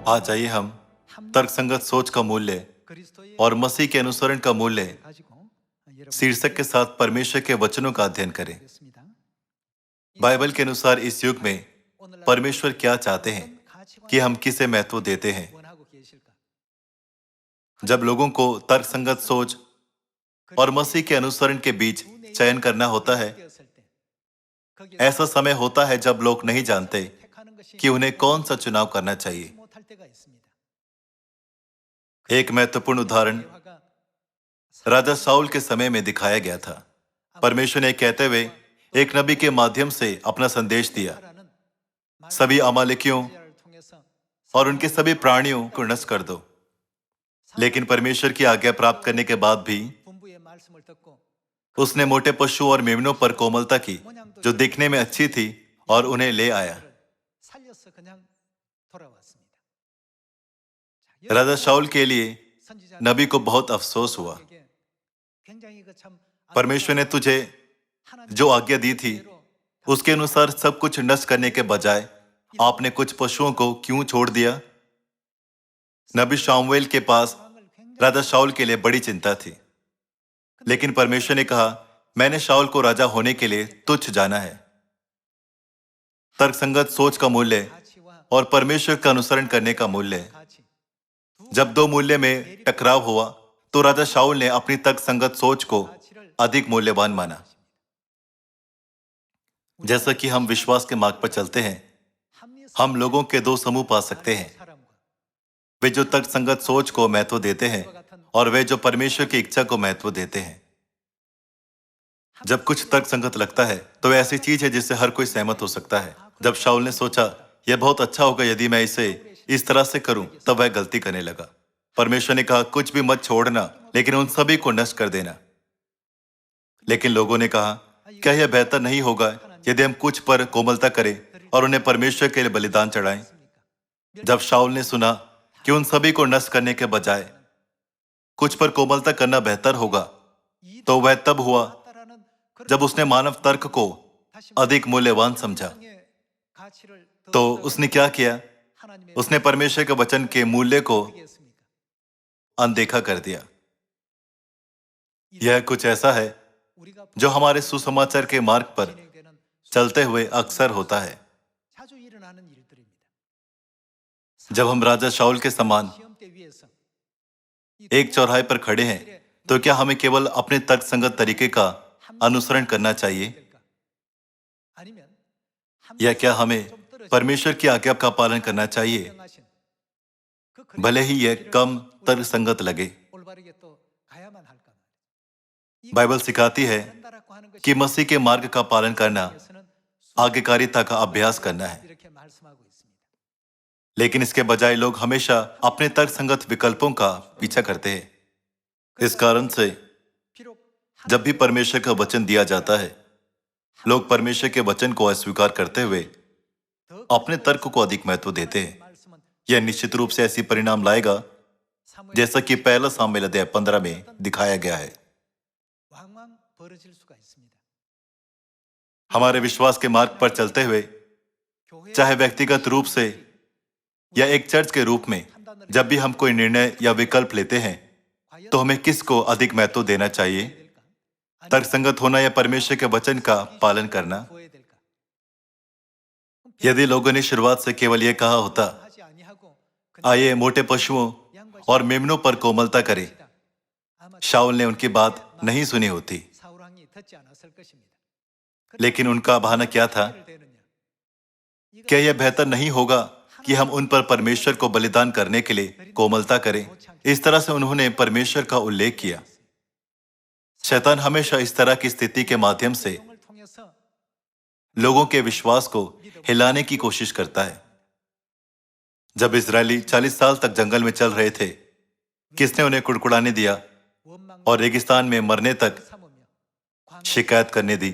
आज आइए हम तर्कसंगत सोच का मूल्य और मसीह के अनुसरण का मूल्य शीर्षक के साथ परमेश्वर के वचनों का अध्ययन करें। बाइबल के अनुसार इस युग में परमेश्वर क्या चाहते हैं कि हम किसे महत्व देते हैं। जब लोगों को तर्कसंगत सोच और मसीह के अनुसरण के बीच चयन करना होता है, ऐसा समय होता है जब लोग नहीं जानते कि उन्हें कौन सा चुनाव करना चाहिए। एक महत्वपूर्ण उदाहरण राजा शाऊल के समय में दिखाया गया था। परमेश्वर ने कहते हुए एक नबी के माध्यम से अपना संदेश दिया, सभी अमालेकियों और उनके सभी प्राणियों को नष्ट कर दो। लेकिन परमेश्वर की आज्ञा प्राप्त करने के बाद भी उसने मोटे पशु और मेमनों पर कोमलता की, जो दिखने में अच्छी थी, और उन्हें ले आया। राजा शाऊल के लिए नबी को बहुत अफसोस हुआ। परमेश्वर ने तुझे जो आज्ञा दी थी उसके अनुसार सब कुछ नष्ट करने के बजाय आपने कुछ पशुओं को क्यों छोड़ दिया। नबी शामुएल के पास राजा शाऊल के लिए बड़ी चिंता थी, लेकिन परमेश्वर ने कहा, मैंने शाऊल को राजा होने के लिए तुच्छ जाना है। तर्कसंगत सोच का मूल्य और परमेश्वर का अनुसरण करने का मूल्य। जब दो मूल्य में टकराव हुआ तो राजा शाऊल ने अपनी तर्कसंगत सोच को अधिक मूल्यवान माना। जैसा कि हम विश्वास के मार्ग पर चलते हैं, हम लोगों के दो समूह पा सकते हैं, वे जो तर्कसंगत सोच को महत्व देते हैं और वे जो परमेश्वर की इच्छा को महत्व देते हैं। जब कुछ तर्कसंगत लगता है तो वह ऐसी चीज है जिससे हर कोई सहमत हो सकता है। जब शाऊल ने सोचा यह बहुत अच्छा होगा यदि मैं इसे इस तरह से करूं, तब वह गलती करने लगा। परमेश्वर ने कहा, कुछ भी मत छोड़ना, लेकिन उन सभी को नष्ट कर देना। लेकिन लोगों ने कहा, क्या यह बेहतर नहीं होगा यदि हम कुछ पर कोमलता करें और उन्हें परमेश्वर के लिए बलिदान चढ़ाएं। जब शाऊल ने सुना कि उन सभी को नष्ट करने के बजाय कुछ पर कोमलता करना बेहतर होगा, तो वह तब हुआ जब उसने मानव तर्क को अधिक मूल्यवान समझा। तो उसने क्या किया? उसने परमेश्वर के वचन के मूल्य को अनदेखा कर दिया। यह कुछ ऐसा है जो हमारे सुसमाचार के मार्ग पर चलते हुए अक्सर होता है। जब हम राजा शाऊल के समान एक चौराहे पर खड़े हैं, तो क्या हमें केवल अपने तर्कसंगत तरीके का अनुसरण करना चाहिए, या क्या हमें परमेश्वर की आज्ञा का पालन करना चाहिए, भले ही यह कम तर्कसंगत लगे। बाइबल सिखाती है कि मसीह के मार्ग का पालन करना आज्ञाकारिता का अभ्यास करना है, लेकिन इसके बजाय लोग हमेशा अपने तर्कसंगत विकल्पों का पीछा करते हैं। इस कारण से जब भी परमेश्वर का वचन दिया जाता है, लोग परमेश्वर के वचन को अस्वीकार करते हुए अपने तर्क को अधिक महत्व देते हैं। यह निश्चित रूप से ऐसी परिणाम लाएगा जैसा कि पहला सामुएल अध्याय 15 में दिखाया गया है। हमारे विश्वास के मार्ग पर चलते हुए, चाहे व्यक्तिगत रूप से या एक चर्च के रूप में, जब भी हम कोई निर्णय या विकल्प लेते हैं, तो हमें किसको अधिक महत्व देना चाहिए? तर्कसंगत होना या परमेश्वर के वचन का पालन करना? यदि लोगों ने शुरुआत से केवल यह कहा होता, आइए मोटे पशुओं और मेमनों पर कोमलता करें, शाऊल ने उनकी बात नहीं सुनी होती। लेकिन उनका बहाना क्या था? क्या यह बेहतर नहीं होगा कि हम उन पर परमेश्वर को बलिदान करने के लिए कोमलता करें? इस तरह से उन्होंने परमेश्वर का उल्लेख किया। शैतान हमेशा इस तरह की स्थिति के माध्यम से लोगों के विश्वास को हिलाने की कोशिश करता है। जब इजरायली 40 साल तक जंगल में चल रहे थे, किसने उन्हें कुड़कुड़ाने दिया और रेगिस्तान में मरने तक शिकायत करने दी?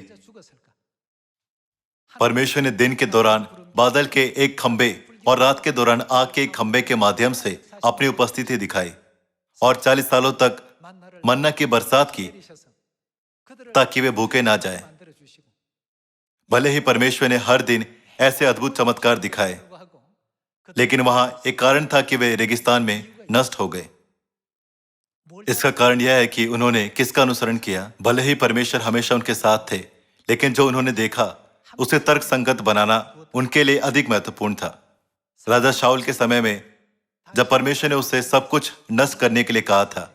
परमेश्वर ने दिन के दौरान बादल के एक खंबे और रात के दौरान आग के एक खंबे के माध्यम से अपनी उपस्थिति दिखाई और 40 सालों तक मन्ना की बरसात की, ताकि वे भूखे ना जाएं। भले ही परमेश्वर ने हर दिन ऐसे अद्भुत चमत्कार दिखाए, लेकिन वहां एक कारण था कि वे रेगिस्तान में नष्ट हो गए। इसका कारण यह है कि उन्होंने किसका अनुसरण किया। भले ही परमेश्वर हमेशा उनके साथ थे, लेकिन जो उन्होंने देखा उसे तर्क संगत बनाना उनके लिए अधिक महत्वपूर्ण था। राजा शाऊल के समय में जब परमेश्वर ने उसे सब कुछ नष्ट करने के लिए कहा था,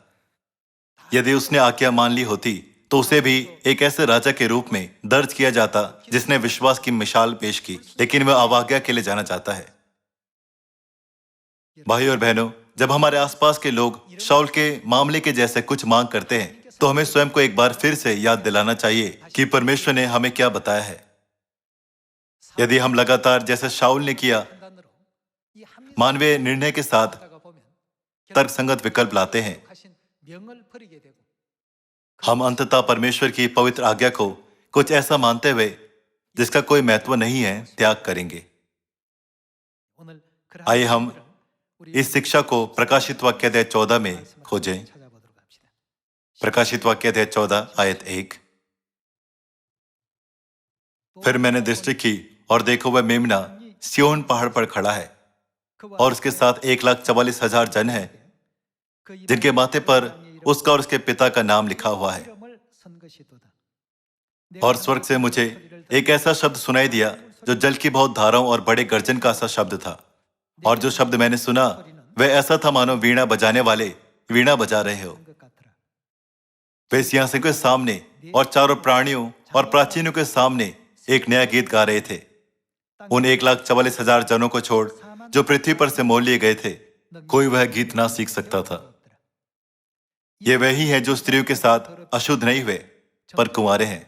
यदि उसने आज्ञा मान ली होती तो उसे भी एक ऐसे राजा के रूप में दर्ज किया जाता जिसने विश्वास की मिसाल पेश की, लेकिन वह अवज्ञा के लिए जाना चाहता है। भाई और बहनों, जब हमारे आसपास के लोग शाऊल के मामले के जैसे कुछ मांग करते हैं तो हमें स्वयं को एक बार फिर से याद दिलाना चाहिए कि परमेश्वर ने हमें क्या बताया है। यदि हम लगातार जैसे शाऊल ने किया मानवीय निर्णय के साथ तर्कसंगत विकल्प लाते हैं, हम अंततः परमेश्वर की पवित्र आज्ञा को कुछ ऐसा मानते हुए जिसका कोई महत्व नहीं है त्याग करेंगे। आइए हम इस शिक्षा को प्रकाशित वाक्य अध्याय 14 में खोजें। प्रकाशित वाक्य अध्याय 14 आयत 1। फिर मैंने दृष्टि की और देखो वह मेमना सिय्योन पहाड़ पर खड़ा है और उसके साथ 1,44,000 जन हैं जिनके माथे पर उसका और उसके पिता का नाम लिखा हुआ है। और स्वर्ग से मुझे एक ऐसा शब्द सुनाई दिया जो जल की बहुत धाराओं और बड़े गर्जन का सा शब्द था। और जो शब्द मैंने सुना वह ऐसा था मानो वीणा बजाने वाले वीणा बजा रहे हो। वे सिंहासन के सामने और चारों प्राणियों और प्राचीनों के सामने एक नया गीत गा रहे थे। उन 1,44,000 जनों को छोड़ जो पृथ्वी पर से मोल लिए गए थे, कोई वह गीत ना सीख सकता था। ये वही है जो स्त्रियों के साथ अशुद्ध नहीं हुए पर कुंवारे हैं।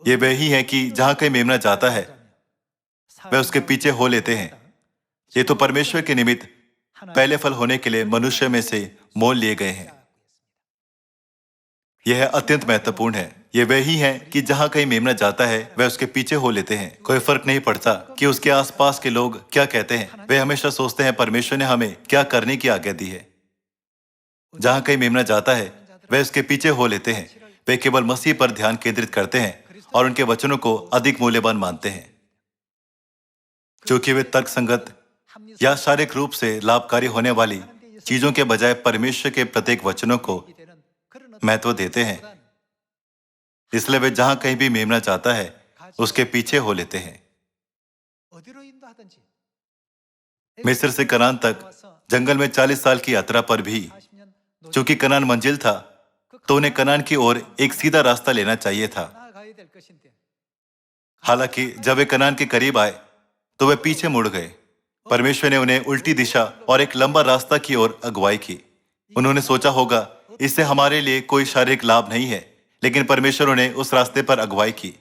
ये वही है कि जहां कहीं मेमना जाता है वह उसके पीछे हो लेते हैं। ये तो परमेश्वर के निमित्त पहले फल होने के लिए मनुष्य में से मोल लिए गए हैं। यह अत्यंत महत्वपूर्ण है। ये वही है कि जहां कहीं मेमना जाता है वह उसके पीछे हो लेते हैं। कोई फर्क नहीं पड़ता कि उसके आसपास के लोग क्या कहते हैं, वे हमेशा सोचते हैं परमेश्वर ने हमें क्या करने की आज्ञा दी है। जहां कहीं मेमना जाता है वह उसके पीछे हो लेते हैं। वे केवल मसीह पर ध्यान केंद्रित करते हैं और उनके वचनों को अधिक मूल्यवान मानते हैं, क्योंकि वे तर्कसंगत या शारीरिक रूप से लाभकारी होने वाली चीजों के बजाय परमेश्वर के प्रत्येक वचनों को महत्व देते हैं। इसलिए वे जहां कहीं भी मेमना जाता है उसके पीछे हो लेते हैं। मिस्र से कनान तक जंगल में 40 साल की यात्रा पर भी चूंकि कनान मंजिल था तो उन्हें कनान की ओर एक सीधा रास्ता लेना चाहिए था। हालांकि जब वे कनान के करीब आए तो वे पीछे मुड़ गए। परमेश्वर ने उन्हें उल्टी दिशा और एक लंबा रास्ता की ओर अगुवाई की। उन्होंने सोचा होगा इससे हमारे लिए कोई शारीरिक लाभ नहीं है, लेकिन परमेश्वर उन्हें उस रास्ते पर अगुवाई की।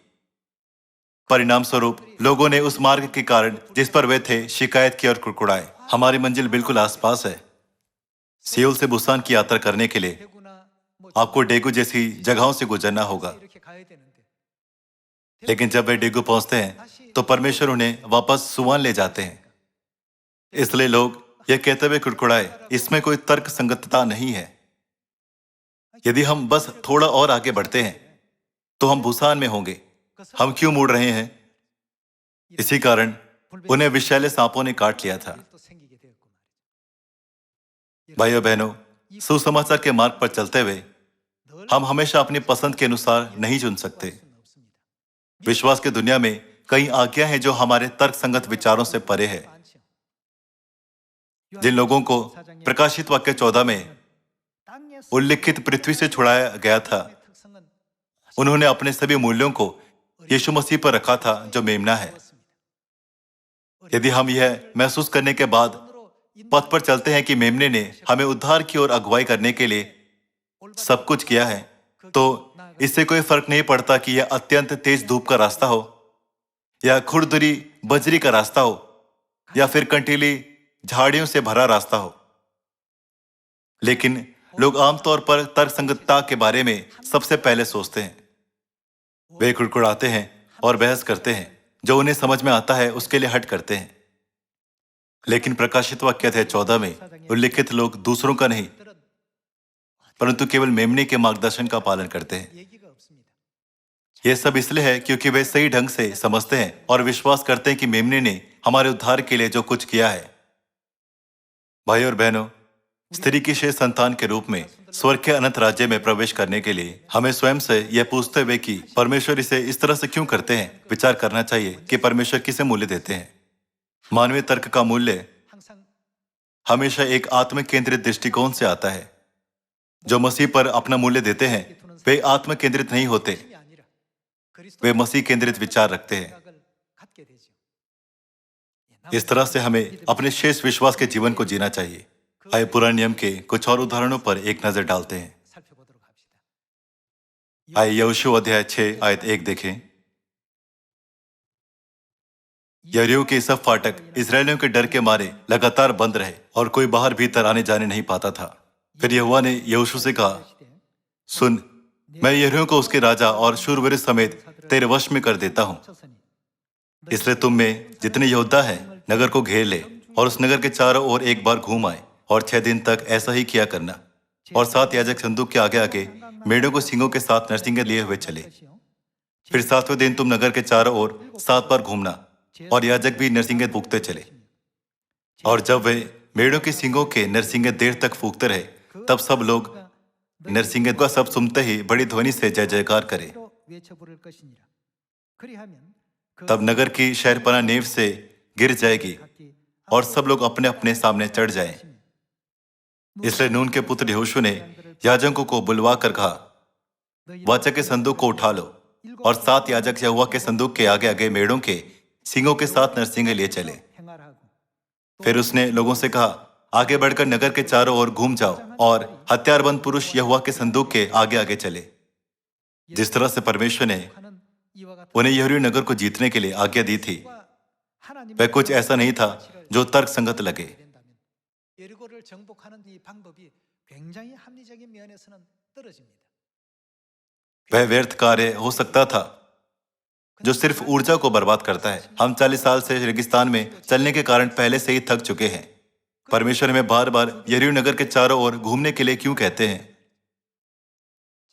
परिणाम स्वरूप लोगों ने उस मार्ग के कारण जिस पर वे थे शिकायत की और कुड़कुड़ाए। हमारी मंजिल बिल्कुल आसपास है। सियोल से बुसान की यात्रा करने के लिए आपको डेगू जैसी जगहों से गुजरना होगा, लेकिन जब वे डेगू पहुंचते हैं तो परमेश्वर उन्हें वापस सुवान ले जाते हैं। इसलिए लोग यह कहते हुए कुड़कुड़ाए, इसमें कोई तर्क संगतता नहीं है। यदि हम बस थोड़ा और आगे बढ़ते हैं तो हम बुसान में होंगे। हम क्यों मुड़ रहे हैं? इसी कारण उन्हें विषैले सांपों ने काट लिया था। भाइयों बहनों, सुसमाचार के मार्ग पर चलते हुए हम हमेशा अपनी पसंद के अनुसार नहीं चुन सकते। विश्वास की दुनिया में कई आज्ञा हैं जो हमारे तर्क संगत विचारों से परे है। जिन लोगों को प्रकाशित वाक्य 14 में उल्लिखित पृथ्वी से छुड़ाया गया था, उन्होंने अपने सभी मूल्यों को यीशु मसीह पर रखा था जो मेमना है। यदि हम यह महसूस करने के बाद पथ पर चलते हैं कि मेमने ने हमें उद्धार की ओर अगुवाई करने के लिए सब कुछ किया है, तो इससे कोई फर्क नहीं पड़ता कि यह अत्यंत तेज धूप का रास्ता हो या खुरदुरी बजरी का रास्ता हो या फिर कंटीली झाड़ियों से भरा रास्ता हो। लेकिन लोग आमतौर पर तर्कसंगतता के बारे में सबसे पहले सोचते हैं। वे कुड़कुड़ाते हैं और बहस करते हैं, जो उन्हें समझ में आता है उसके लिए हट करते हैं। लेकिन प्रकाशित वाक्य अध्याय 14 में उल्लिखित लोग दूसरों का नहीं परंतु केवल मेमने के मार्गदर्शन का पालन करते हैं। यह सब इसलिए है क्योंकि वे सही ढंग से समझते हैं और विश्वास करते हैं कि मेमने ने हमारे उद्धार के लिए जो कुछ किया है भाई और बहनों, स्त्री की शेष संतान के रूप में स्वर्ग के अनंत राज्य में प्रवेश करने के लिए हमें स्वयं से यह पूछते हुए कि परमेश्वर इसे इस तरह से क्यों करते हैं, विचार करना चाहिए कि परमेश्वर किसे मूल्य देते हैं। मानवीय तर्क का मूल्य हमेशा एक आत्म केंद्रित दृष्टिकोण से आता है। जो मसीह पर अपना मूल्य देते हैं वे आत्म केंद्रित नहीं होते, वे मसीह केंद्रित विचार रखते हैं। इस तरह से हमें अपने शेष विश्वास के जीवन को जीना चाहिए। आइए पुराने नियम के कुछ और उदाहरणों पर एक नजर डालते हैं। आइए यहोशू अध्याय 6 आयत 1 देखें। यरीहो के सब फाटक इस्राएलियों के डर के मारे लगातार बंद रहे और कोई बाहर भीतर आने जाने नहीं पाता था। फिर यहोवा ने यहोशू से कहा, सुन, मैं यरीहो को उसके राजा और शूरवीर समेत तेरे वश में कर देता हूं। इसलिए तुम में जितने योद्धा हैं नगर को घेर ले और उस नगर के चारों ओर एक बार घूम आए और 6 दिन तक ऐसा ही किया करना। और 7 याजक संदूक के आगे आगे मेढ़ों को सींगों के साथ नरसिंगे लिए हुए चले। फिर 7वें दिन तुम नगर के चारों ओर 7 बार घूमना और याजक भी नरसिंगे फूंकते चले। और जब वे मेढ़ों के सींगों के नरसिंगे देर तक फूंकते रहे तब सब लोग नरसिंगे का सब सुनते ही बड़ी ध्वनि से जय जयकार करे। तब नगर की शहरपनाह नींव से गिर जाएगी और सब लोग अपने अपने सामने चढ़ जाएं। इसलिए नून के पुत्र यहोशू ने याजकों को बुलवा कर कहा, वाचा के संदूक को उठा लो। और 7 याजक यहोवा के संदूक के आगे आगे मेढ़ों के सींगों के साथ नरसिंगे लिए चले। फिर उसने लोगों से कहा, आगे बढ़कर नगर के चारों ओर घूम जाओ और हथियारबंद पुरुष यहोवा के संदूक के आगे आगे चले। जिस तरह से परमेश्वर ने उन्हें यरीहो नगर को जीतने के लिए आज्ञा दी थी, वह कुछ ऐसा नहीं था जो तर्क संगत लगे। वह व्यर्थ कार्य हो सकता था जो सिर्फ ऊर्जा को बर्बाद करता है। हम 40 साल से रेगिस्तान में चलने के कारण पहले से ही थक चुके हैं। परमेश्वर हमें बार बार यरीहो नगर के चारों ओर घूमने के लिए क्यों कहते हैं?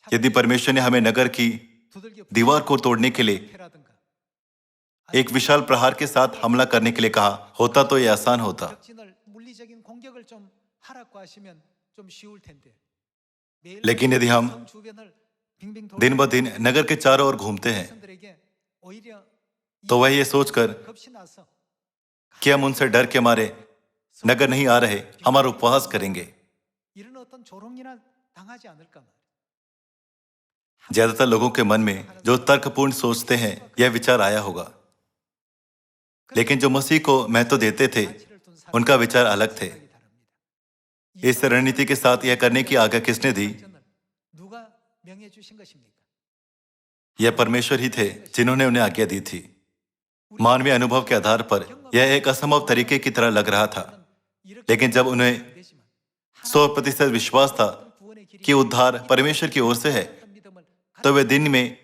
यदि परमेश्वर ने हमें नगर की दीवार को तोड़ने के लिए एक विशाल प्रहार के साथ हमला करने के लिए कहा होता तो यह आसान होता। लेकिन यदि हम दिन ब दिन नगर के चारों ओर घूमते हैं तो वह ये सोचकर कि हम उनसे डर के मारे नगर नहीं आ रहे, हमारा उपवास करेंगे। ज्यादातर लोगों के मन में जो तर्कपूर्ण सोचते हैं यह विचार आया होगा, लेकिन जो मसीह को महत्व देते थे उनका विचार अलग थे। इस रणनीति के साथ यह करने की आज्ञा किसने दी? यह परमेश्वर ही थे जिन्होंने उन्हें आज्ञा दी थी। मानवीय अनुभव के आधार पर यह एक असंभव तरीके की तरह लग रहा था, लेकिन जब उन्हें 100% विश्वास था कि उद्धार परमेश्वर की ओर से है तो वे दिन में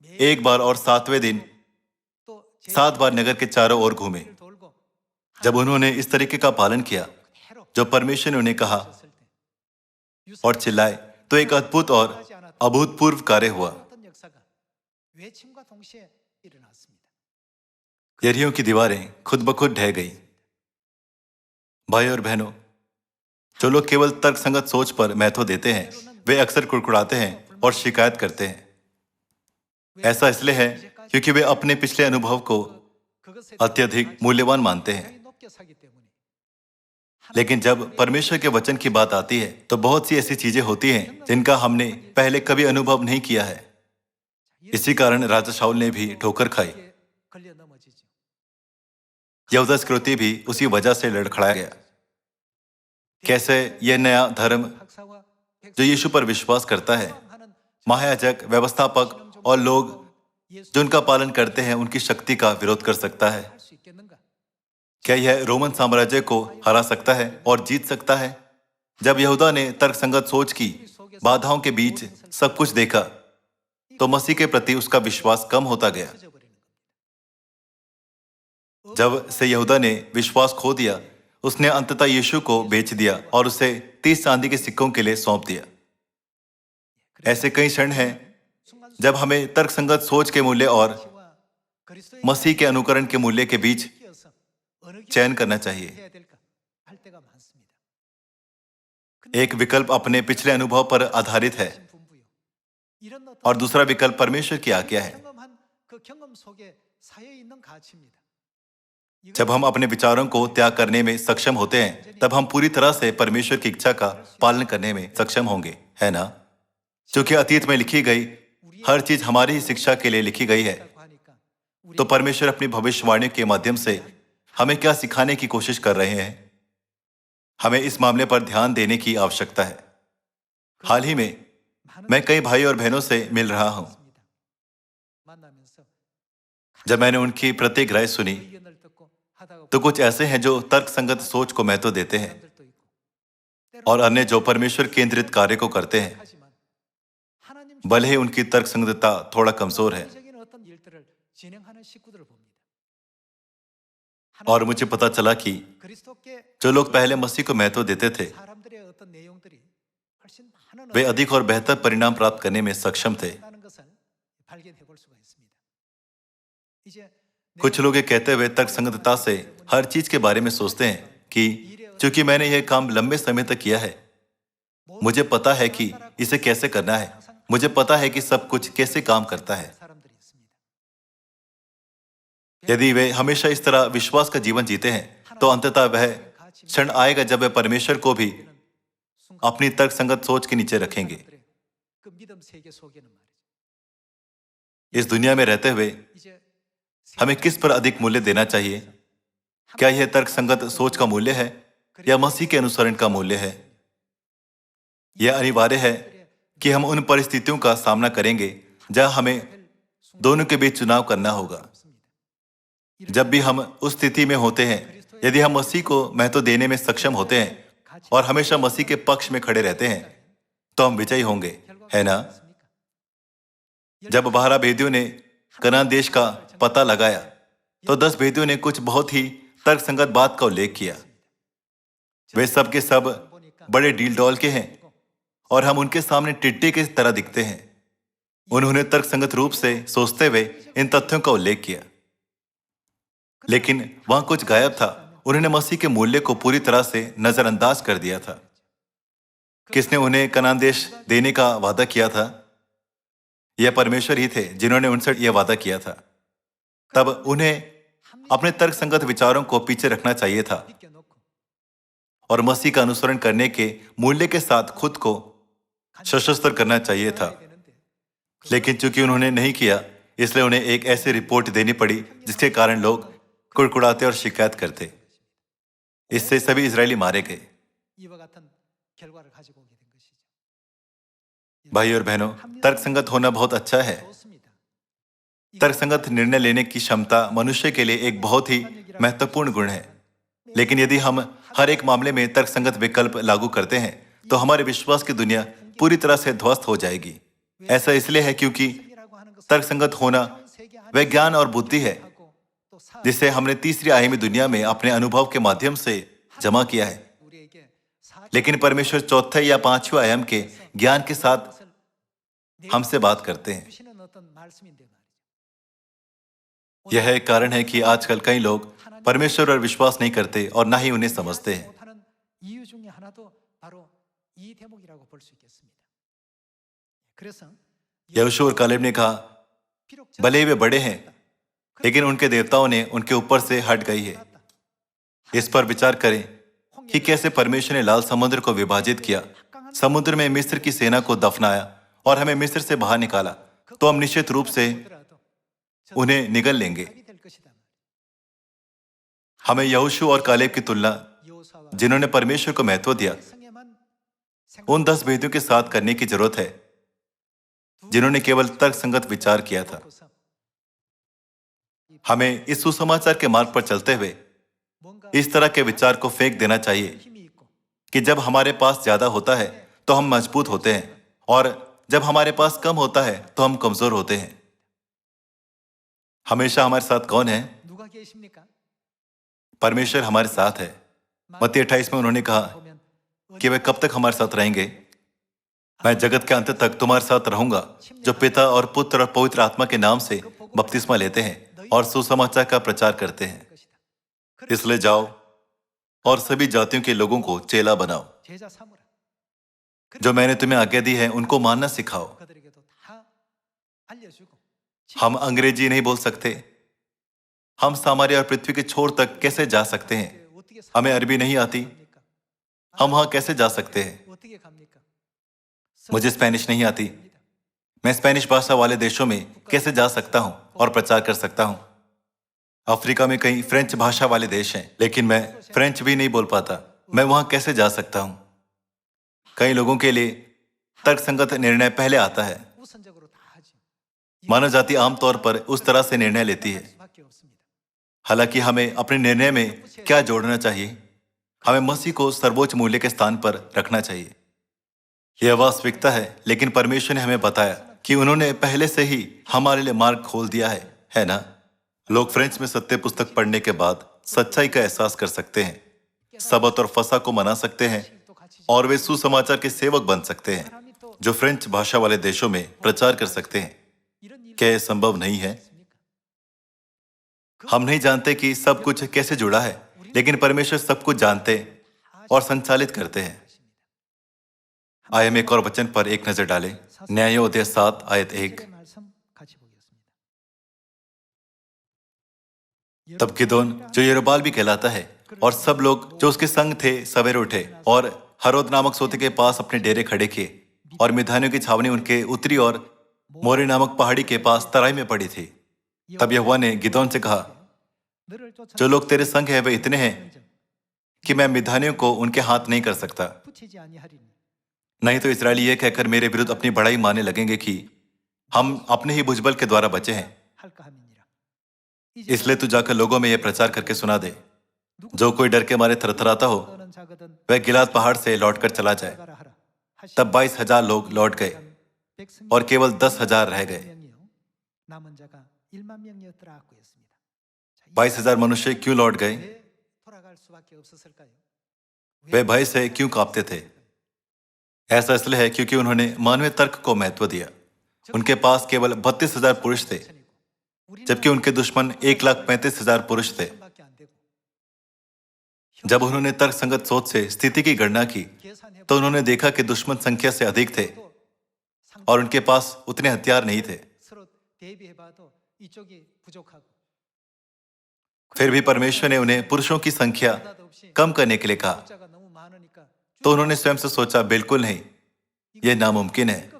एक बार और 7वें दिन 7 बार नगर के चारों ओर घूमे। जब उन्होंने इस तरीके का पालन किया जो परमेश्वर ने उन्हें कहा और चिल्लाए तो एक अद्भुत और अभूतपूर्व कार्य हुआ। यरीहो की दीवारें खुद ब खुद ढह गई। भाई और बहनों, जो लोग केवल तर्क संगत सोच पर महत्व देते हैं वे अक्सर कुड़कुड़ाते हैं और शिकायत करते हैं। ऐसा इसलिए है क्योंकि वे अपने पिछले अनुभव को अत्यधिक मूल्यवान मानते हैं। लेकिन जब परमेश्वर के वचन की बात आती है तो बहुत सी ऐसी चीजें होती हैं जिनका हमने पहले कभी अनुभव नहीं किया है। इसी कारण राजा शाऊल ने भी ठोकर खाई। यहूदा इस्करियोती भी उसी वजह से लड़खड़ाया गया। कैसे यह नया धर्म जो यीशु पर विश्वास करता है, महायाजक, व्यवस्थापक और लोग जो उनका पालन करते हैं उनकी शक्ति का विरोध कर सकता है? क्या यह रोमन साम्राज्य को हरा सकता है और जीत सकता है? जब यहूदा ने तर्कसंगत सोच की बाधाओं के बीच सब कुछ देखा तो मसीह के प्रति उसका विश्वास कम होता गया। जब से यहूदा ने विश्वास खो दिया उसने अंततः यीशु को बेच दिया और उसे 30 चांदी के सिक्कों के लिए सौंप दिया। ऐसे कई क्षण हैं जब हमें तर्कसंगत सोच के मूल्य और मसीह के अनुकरण के मूल्य के बीच चयन करना चाहिए। एक विकल्प अपने पिछले अनुभव पर आधारित है और दूसरा विकल्प परमेश्वर की आज्ञा है। जब हम अपने विचारों को त्याग करने में सक्षम होते हैं, तब हम पूरी तरह से परमेश्वर की इच्छा का पालन करने में सक्षम होंगे, है ना? क्योंकि अतीत में लिखी गई हर चीज हमारी ही शिक्षा के लिए लिखी गई है, तो परमेश्वर अपनी भविष्यवाणी के माध्यम से हमें क्या सिखाने की कोशिश कर रहे हैं, हमें इस मामले पर ध्यान देने की आवश्यकता है। हाल ही में मैं कई भाई और बहनों से मिल रहा हूं। जब मैंने उनकी प्रत्येक राय सुनी, तो कुछ ऐसे हैं जो तर्कसंगत सोच को महत्व देते हैं और अन्य जो परमेश्वर केंद्रित कार्य को करते हैं, भले ही उनकी तर्कसंगतता थोड़ा कमजोर है। और मुझे पता चला कि जो लोग पहले मसीह को महत्व देते थे, वे अधिक और बेहतर परिणाम प्राप्त करने में सक्षम थे। कुछ लोग ये कहते हुए तर्कसंगतता से हर चीज के बारे में सोचते हैं कि चूंकि मैंने यह काम लंबे समय तक किया है, मुझे पता है कि इसे कैसे करना है, मुझे पता है कि सब कुछ कैसे काम करता है। यदि वे हमेशा इस तरह विश्वास का जीवन जीते हैं, तो अंततः वह क्षण आएगा जब वे परमेश्वर को भी अपनी तर्कसंगत सोच के नीचे रखेंगे। इस दुनिया में रहते हुए हमें किस पर अधिक मूल्य देना चाहिए? क्या यह तर्कसंगत सोच का मूल्य है या मसीह के अनुसरण का मूल्य है? यह अनिवार्य है कि हम उन परिस्थितियों का सामना करेंगे जहां हमें दोनों के बीच चुनाव करना होगा। जब भी हम उस स्थिति में होते हैं, यदि हम मसीह को महत्व देने में सक्षम होते हैं और हमेशा मसीह के पक्ष में खड़े रहते हैं, तो हम विजयी होंगे, है ना? जब 12 भेदियों ने कनान देश का पता लगाया, तो 10 भेदियों ने कुछ बहुत ही तर्कसंगत बात का उल्लेख किया। वे सब के सब बड़े डील डॉल के हैं और हम उनके सामने टिड्डे की तरह दिखते हैं। उन्होंने तर्कसंगत रूप से सोचते हुए इन तथ्यों का उल्लेख किया, लेकिन वहां कुछ गायब था। उन्होंने मसीह के मूल्य को पूरी तरह से नजरअंदाज कर दिया था। किसने उन्हें कनान देश देने का वादा किया था? यह परमेश्वर ही थे जिन्होंने उनसे यह वादा किया था। तब उन्हें अपने तर्कसंगत विचारों को पीछे रखना चाहिए था और मसीह का अनुसरण करने के मूल्य के साथ खुद को सशस्त्र करना चाहिए था। लेकिन चूंकि उन्होंने नहीं किया, इसलिए उन्हें एक ऐसी रिपोर्ट देनी पड़ी जिसके कारण लोग कुड़कुड़ाते और शिकायत करते। इससे सभी इजरायली मारे गए। भाई और बहनों, तर्कसंगत होना बहुत अच्छा है। तर्कसंगत निर्णय लेने की क्षमता मनुष्य के लिए एक बहुत ही महत्वपूर्ण गुण है। लेकिन यदि हम हर एक मामले में तर्कसंगत विकल्प लागू करते हैं, तो हमारे विश्वास की दुनिया पूरी तरह से ध्वस्त हो जाएगी। ऐसा इसलिए है क्योंकि तर्कसंगत होना वह ज्ञान और बुद्धि है जिसे हमने तीसरी आयामी दुनिया में अपने अनुभव के माध्यम से जमा किया है। लेकिन परमेश्वर चौथे या पांचवें आयाम के ज्ञान के साथ हमसे बात करते हैं। यह एक कारण है कि आजकल कई लोग परमेश्वर पर विश्वास नहीं करते और ना ही उन्हें समझते हैं। यहोशू और कालेब ने कहा, भले ही वे बड़े हैं, लेकिन उनके देवताओं ने उनके ऊपर से हट गई है। इस पर विचार करें कि कैसे परमेश्वर ने लाल समुद्र को विभाजित किया, समुद्र में मिस्र की सेना को दफनाया और हमें मिस्र से बाहर निकाला, तो हम निश्चित रूप से उन्हें निगल लेंगे। हमें यहोशू और कालेब की तुलना, जिन्होंने परमेश्वर को महत्व दिया, उन 10 भेदियों के साथ करने की जरूरत है जिन्होंने केवल तर्कसंगत विचार किया था। हमें इस सुसमाचार के मार्ग पर चलते हुए इस तरह के विचार को फेंक देना चाहिए कि जब हमारे पास ज्यादा होता है तो हम मजबूत होते हैं और जब हमारे पास कम होता है तो हम कमजोर होते हैं। हमेशा हमारे साथ कौन है? परमेश्वर हमारे साथ है। मत्ती 28 में उन्होंने कहा कि वे कब तक हमारे साथ रहेंगे? मैं जगत के अंत तक तुम्हारे साथ रहूंगा। जो पिता और पुत्र और पवित्र आत्मा के नाम से बपतिस्मा लेते हैं और सुसमाचार का प्रचार करते हैं। इसलिए जाओ और सभी जातियों के लोगों को चेला बनाओ। जो मैंने तुम्हें आज्ञा दी है उनको मानना सिखाओ। हम अंग्रेजी नहीं बोल सकते। हम सामारिया और पृथ्वी के छोर तक कैसे जा सकते हैं? हमें अरबी नहीं आती। हम वहां कैसे जा सकते हैं? मुझे स्पेनिश नहीं आती। मैं स्पेनिश भाषा वाले देशों में कैसे जा सकता हूं और प्रचार कर सकता हूं? अफ्रीका में कई फ्रेंच भाषा वाले देश हैं, लेकिन मैं फ्रेंच भी नहीं बोल पाता। मैं वहां कैसे जा सकता हूं? कई लोगों के लिए तर्कसंगत निर्णय पहले आता है। मानव जाति आमतौर पर उस तरह से निर्णय लेती है। हालांकि हमें अपने निर्णय में क्या जोड़ना चाहिए? हमें मसीह को सर्वोच्च मूल्य के स्थान पर रखना चाहिए। यह वास्तविकता है, लेकिन परमेश्वर ने हमें बताया कि उन्होंने पहले से ही हमारे लिए मार्ग खोल दिया है ना? लोग फ्रेंच में सत्य पुस्तक पढ़ने के बाद सच्चाई का एहसास कर सकते हैं, सबत और फसा को मना सकते हैं और वे सुसमाचार के सेवक बन सकते हैं जो फ्रेंच भाषा वाले देशों में प्रचार कर सकते हैं। क्या यह संभव नहीं है? हम नहीं जानते कि सब कुछ कैसे जुड़ा है, लेकिन परमेश्वर सब कुछ जानते और संचालित करते हैं। आइए हम एक और वचन पर एक नजर डालें। न्यायोदय 7 आयत 1। तब गिदोन, जो यरूबाल भी कहलाता है, और सब लोग जो उसके संग थे सवेरे उठे और हरोद नामक सोते के पास अपने डेरे खड़े किए, और मिधानियों की छावनी उनके उत्तरी और मोरे नामक पहाड़ी के पास तराई में पड़ी थी। तब यहोवा ने गिदोन से कहा, जो लोग तेरे संग हैं वे इतने हैं कि मैं मिधानियों को उनके हाथ नहीं कर सकता। नहीं तो इस्राएली ये कहकर मेरे विरुद्ध अपनी बड़ाई मानने लगेंगे कि हम अपने ही भुजबल के द्वारा बचे हैं। इसलिए तू जाकर लोगों में यह प्रचार करके सुना दे, जो कोई डर के मारे थरथराता हो वह गिलाद पहाड़ से लौटकर चला जाए। तब 22,000 लोग लौट गए और केवल 10,000 रह गए। 22,000 मनुष्य क्यों लौट गए? वे भय से क्यों कांपते थे? ऐसा इसलिए है क्योंकि उन्होंने मानवीय तर्क को महत्व दिया। उनके पास केवल 32,000 पुरुष थे, जबकि उनके दुश्मन 1,35,000 पुरुष थे। जब उन्होंने तर्कसंगत सोच से स्थिति की गणना की तो उन्होंने देखा कि दुश्मन संख्या से अधिक थे और उनके पास उतने हथियार नहीं थे। फिर भी परमेश्वर ने उन्हें पुरुषों की संख्या कम करने के लिए कहा, तो उन्होंने स्वयं से सोचा, बिल्कुल नहीं, यह नामुमकिन है।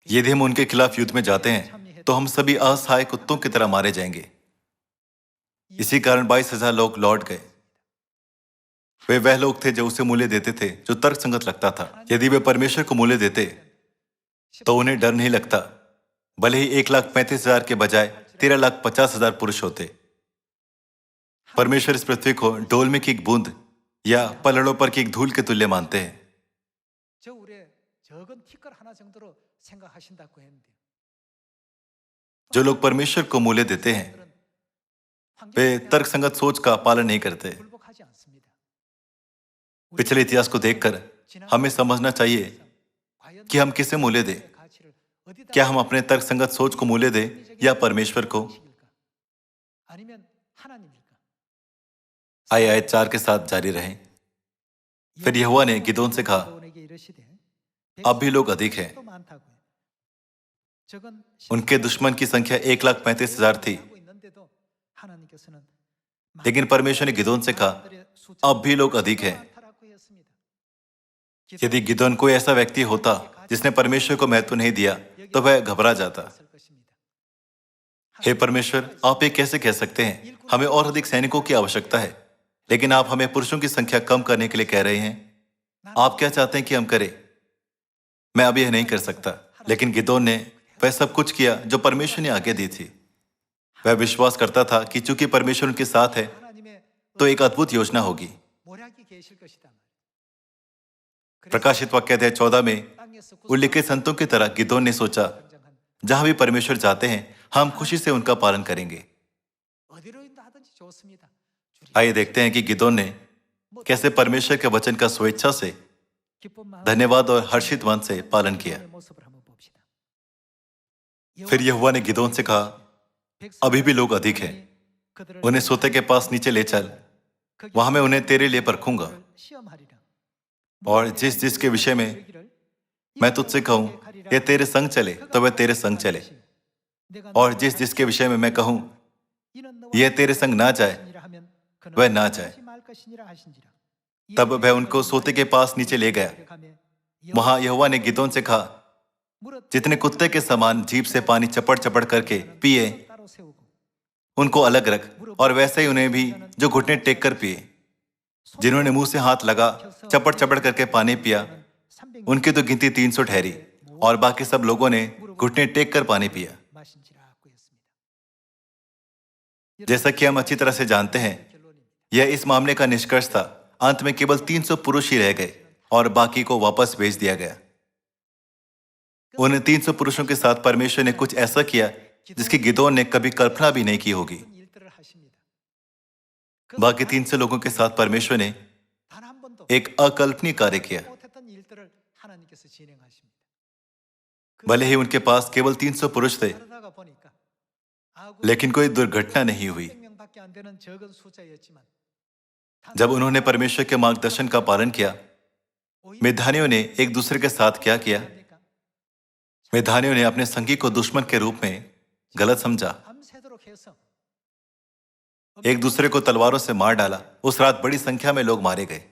यदि हम उनके खिलाफ युद्ध में जाते हैं तो हम सभी असहाय कुत्तों की तरह मारे जाएंगे। इसी कारण 22,000 लोग लौट गए। वे वह लोग थे जो उसे मूल्य देते थे, जो तर्कसंगत लगता था। यदि वे परमेश्वर को मूल्य देते तो उन्हें डर नहीं लगता, भले ही 1,35,000 के बजाय 13,50,000 पुरुष होते। परमेश्वर इस पृथ्वी को डोल में की एक बूंद या पलड़ों पर की एक धूल के तुल्य मानते हैं। जो लोग परमेश्वर को मूल्य देते हैं वे तर्कसंगत सोच का पालन नहीं करते। पिछले इतिहास को देखकर हमें समझना चाहिए कि हम किसे मूल्य दें। क्या हम अपने तर्कसंगत सोच को मूल्य दें या परमेश्वर को? आइए आयत 4 के साथ जारी रहें। फिर यहोवा ने गिदोन से कहा, अब भी लोग अधिक हैं। उनके दुश्मन की संख्या 1,35,000 थी, लेकिन परमेश्वर ने गिदोन से कहा, अब भी लोग अधिक हैं। यदि गिदोन कोई ऐसा व्यक्ति होता जिसने परमेश्वर को महत्व नहीं दिया तो वह घबरा जाता। हे परमेश्वर, आप ये कैसे कह सकते हैं? हमें और अधिक सैनिकों की आवश्यकता है, लेकिन आप हमें पुरुषों की संख्या कम करने के लिए कह रहे हैं। आप क्या चाहते हैं कि हम करें? मैं अब यह नहीं कर सकता। लेकिन गिदोन ने वह सब कुछ किया जो परमेश्वर ने आज्ञा दी थी। वह विश्वास करता था कि चूंकि परमेश्वर उनके साथ है तो एक अद्भुत योजना होगी। प्रकाशित वाक्य अध्याय 14 में उल्लिखित संतों की तरह गिदोन ने सोचा, जहां भी परमेश्वर जाते हैं हम खुशी से उनका पालन करेंगे। आइए देखते हैं कि गिदोन ने कैसे परमेश्वर के वचन का स्वेच्छा से, धन्यवाद और हर्षित मन से पालन किया। फिर यहोवा ने गिदोन से कहा, अभी भी लोग अधिक हैं। उन्हें सोते के पास नीचे ले चल, वहां मैं उन्हें तेरे लिए परखूंगा। और जिस जिसके विषय में मैं तुझसे कहूं ये तेरे संग चले तो वह तेरे संग चले, और जिस जिसके विषय में मैं कहूं यह तेरे संग ना जाए वह ना जाए। तब वह उनको सोते के पास नीचे ले गया। वहां यहोवा ने गिदोन से कहा, जितने कुत्ते के समान जीभ से पानी चपड़ चपड़ करके पिए उनको अलग रख, और वैसे ही उन्हें भी जो घुटने टेक कर पिए। जिन्होंने मुंह से हाथ लगा चपड़ चपड़ करके पानी पिया उनकी तो गिनती 300 ठहरी, और बाकी सब लोगों ने घुटने टेक कर पानी पिया। जैसा कि हम अच्छी तरह से जानते हैं, यह इस मामले का निष्कर्ष था। अंत में केवल 300 पुरुष ही रह गए और बाकी को वापस भेज दिया गया। उन 300 पुरुषों के साथ परमेश्वर ने कुछ ऐसा किया जिसकी गिदोन ने कभी कल्पना भी नहीं की होगी। बाकी 300 लोगों के साथ परमेश्वर ने एक अकल्पनीय कार्य किया। भले ही उनके पास केवल 300 पुरुष थे, लेकिन कोई दुर्घटना नहीं हुई। जब उन्होंने परमेश्वर के मार्गदर्शन का पालन किया, मिद्यानियों ने एक दूसरे के साथ क्या किया? मिद्यानियों ने अपने संगी को दुश्मन के रूप में गलत समझा, एक दूसरे को तलवारों से मार डाला। उस रात बड़ी संख्या में लोग मारे गए।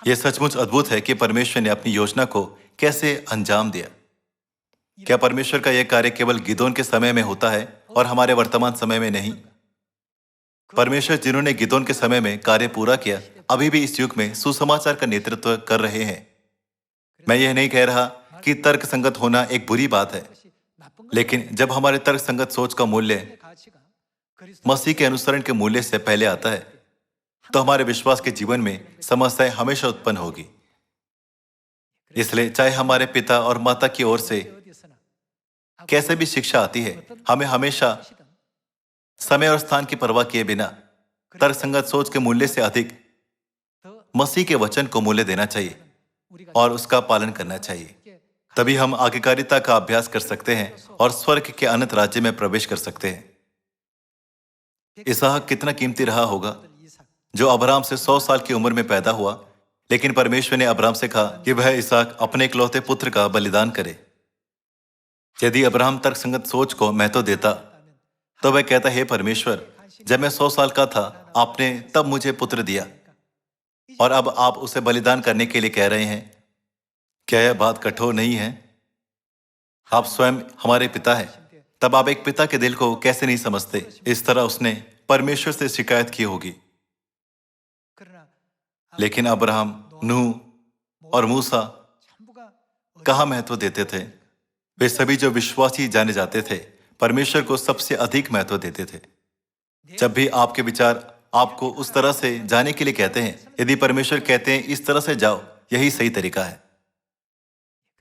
यह सचमुच अद्भुत है कि परमेश्वर ने अपनी योजना को कैसे अंजाम दिया। क्या परमेश्वर का यह कार्य केवल गिदोन के समय में होता है और हमारे वर्तमान समय में नहीं? परमेश्वर जिन्होंने गिदोन के समय में कार्य पूरा किया अभी भी इस युग में सुसमाचार का नेतृत्व कर रहे हैं। मैं यह नहीं कह रहा कि तर्क संगत होना एक बुरी बात है, लेकिन जब हमारे तर्क संगत सोच का मूल्य मसीह के अनुसरण के मूल्य से पहले आता है, तो हमारे विश्वास के जीवन में समस्याएं हमेशा उत्पन्न होगी। इसलिए चाहे हमारे पिता और माता की ओर से कैसे भी शिक्षा आती है, हमें हमेशा समय और स्थान की परवाह किए बिना तर्क संगत सोच के मूल्य से अधिक मसीह के वचन को मूल्य देना चाहिए और उसका पालन करना चाहिए। तभी हम आज्ञाकारिता का अभ्यास कर सकते हैं और स्वर्ग के अनंत राज्य में प्रवेश कर सकते हैं। इसहाक कितना कीमती रहा होगा, जो अब्राहम से 100 साल की उम्र में पैदा हुआ, लेकिन परमेश्वर ने अब्राहम से कहा कि वह इसहाक अपने इकलौते पुत्र का बलिदान करे। यदि अब्राहम तर्कसंगत सोच को महत्व देता तो वह कहता, हे परमेश्वर, जब मैं 100 साल का था आपने तब मुझे पुत्र दिया, और अब आप उसे बलिदान करने के लिए कह रहे हैं। क्या यह बात कठोर नहीं है? आप स्वयं हमारे पिता हैं, तब आप एक पिता के दिल को कैसे नहीं समझते? इस तरह उसने परमेश्वर से शिकायत की होगी। लेकिन अब्राहम, नूह और मूसा कहाँ महत्व देते थे? वे सभी जो विश्वासी जाने जाते थे, परमेश्वर को सबसे अधिक महत्व देते थे। जब भी आपके विचार आपको उस तरह से जाने के लिए कहते हैं, यदि परमेश्वर कहते हैं इस तरह से जाओ, यही सही तरीका है।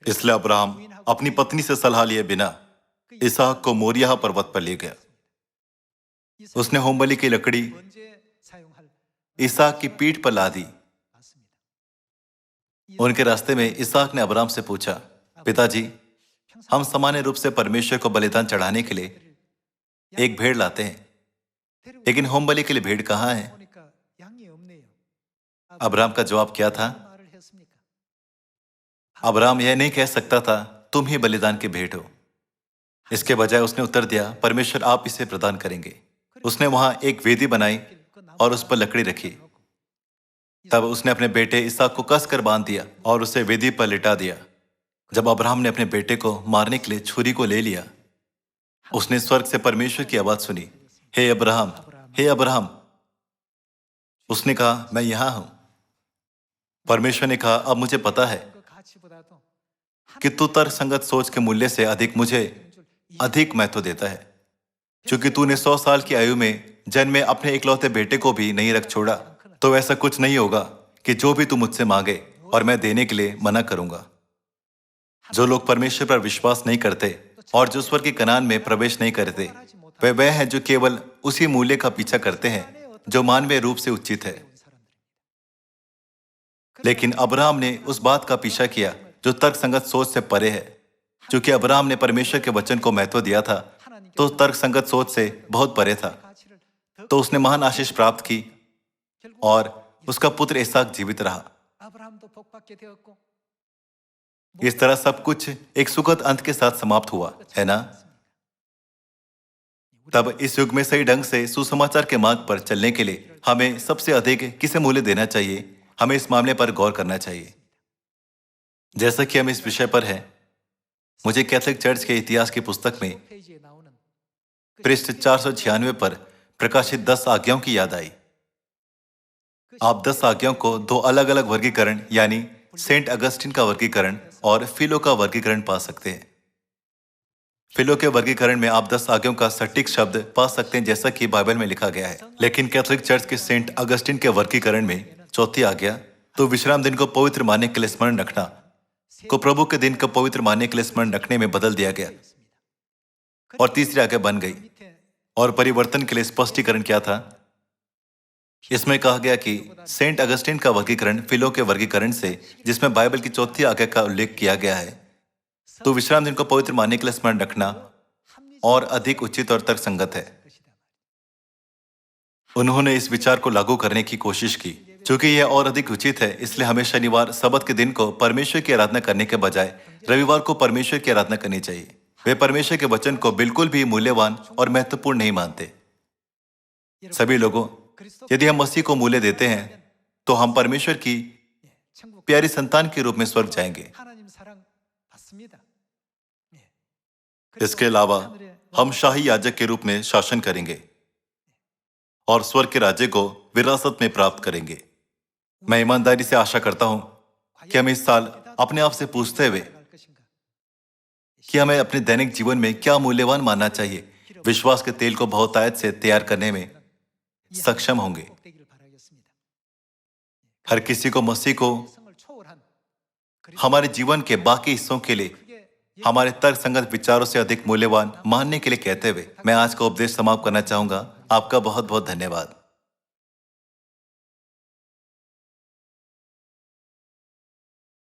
इसलिए अब्राहम अपनी पत्नी से सलाह लिए बिना इसहाक को मोरिया पर्वत पर ले गया। उसने होमबलि की लकड़ी इसहाक की पीठ पर ला दी। उनके रास्ते में इसहाक ने अब्राहम से पूछा, पिताजी, हम सामान्य रूप से परमेश्वर को बलिदान चढ़ाने के लिए एक भेड़ लाते हैं, लेकिन होमबलि के लिए भेड़ कहाँ है? अब्राहम का जवाब क्या था? अब्राहम यह नहीं कह सकता था तुम ही बलिदान की भेंट हो। इसके बजाय उसने उत्तर दिया, परमेश्वर आप इसे प्रदान करेंगे। उसने वहां एक वेदी बनाई और उस पर लकड़ी रखी। तब उसने अपने बेटे इसहाक को कसकर बांध दिया और उसे वेदी पर लिटा दिया। जब अब्राहम ने अपने बेटे को मारने के लिए छुरी को ले लिया, उसने स्वर्ग से परमेश्वर की आवाज सुनी, हे अब्राहम, हे अब्राहम। उसने कहा, मैं यहां हूं। परमेश्वर ने कहा, अब मुझे पता है कि तू तर्कसंगत सोच के मूल्य से अधिक मुझे अधिक महत्व देता है। क्योंकि तूने 100 साल की आयु में जन्मे अपने इकलौते बेटे को भी नहीं रख छोड़ा, तो ऐसा कुछ नहीं होगा कि जो भी तू मुझसे मांगे और मैं देने के लिए मना करूंगा। जो लोग परमेश्वर पर विश्वास नहीं करते और जो स्वर्ग की कनान में प्रवेश नहीं करते, वह हैं जो केवल उसी मूल्य का पीछा करते हैं जो मानवीय रूप से उचित है। लेकिन अब्राहम ने उस बात का पीछा किया जो तर्कसंगत सोच से परे है। क्योंकि अब्राहम ने परमेश्वर के वचन को महत्व दिया था, तो तर्कसंगत सोच से बहुत परे था। तो उसने महान आशीष प्राप्त की और उसका पुत्र इसहाक जीवित रहा। 아브라함도 복받게 되었고 इस तरह सब कुछ एक सुखद अंत के साथ समाप्त हुआ, है ना? तब इस युग में सही ढंग से सुसमाचार के मार्ग पर चलने के लिए हमें सबसे अधिक किसे मूल्य देना चाहिए, हमें इस मामले पर गौर करना चाहिए। जैसा कि हम इस विषय पर हैं, मुझे कैथोलिक चर्च के इतिहास की पुस्तक में 페이지에 나오는 पृष्ठ 496 पर प्रकाशित 10 आज्ञाओं की याद आई। आप 10 आज्ञाओं को दो अलग अलग वर्गीकरण यानी सेंट अगस्टिन का वर्गीकरण और फिलो का वर्गीकरण पा सकते हैं। फिलो के वर्गीकरण में आप 10 आज्ञाओं का सटीक शब्द पा सकते हैं जैसा कि बाइबल में लिखा गया है, लेकिन कैथोलिक चर्च के सेंट अगस्टिन के वर्गीकरण में चौथी आज्ञा तो विश्राम दिन को पवित्र मानने के लिए स्मरण रखना को प्रभु के दिन को पवित्र मानने के लिए स्मरण रखने में बदल दिया गया और तीसरी आज्ञा बन गई। और परिवर्तन के लिए स्पष्टीकरण क्या था? इसमें कहा गया कि सेंट अगस्टिन का वर्गीकरण फिलो के वर्गीकरण से, जिसमें बाइबल की चौथी आज्ञा का उल्लेख किया गया है, तो विश्राम दिन को पवित्र मानने के लिए स्मरण रखना और अधिक उचित और तर्कसंगत है। उन्होंने इस विचार को लागू करने की कोशिश की। चूंकि यह और अधिक उचित है, इसलिए हमें शनिवार सबत के दिन को परमेश्वर की आराधना करने के बजाय रविवार को परमेश्वर की आराधना करनी चाहिए। वे परमेश्वर के वचन को बिल्कुल भी मूल्यवान और महत्वपूर्ण नहीं मानते। सभी लोगों, यदि हम मसीह को मूल्य देते हैं तो हम परमेश्वर की प्यारी संतान के रूप में स्वर्ग जाएंगे। 하나님 사랑 받습니다. इसके अलावा हम शाही याजक के रूप में शासन करेंगे और स्वर्ग के राज्य को विरासत में प्राप्त करेंगे। मैं ईमानदारी से आशा करता हूं कि हम इस साल अपने आप से पूछते हुए कि हमें अपने दैनिक जीवन में क्या मूल्यवान मानना चाहिए, विश्वास के तेल को बहुतायत से तैयार करने में सक्षम होंगे। 되기를 바라겠습니다. हर किसी को मसीह को 성을 초월한 हमारे जीवन के बाकी हिस्सों के लिए हमारे तर्क संगत विचारों से अधिक मूल्यवान मानने के लिए कहते हुए मैं आज का उपदेश समाप्त करना चाहूंगा। आपका बहुत बहुत धन्यवाद।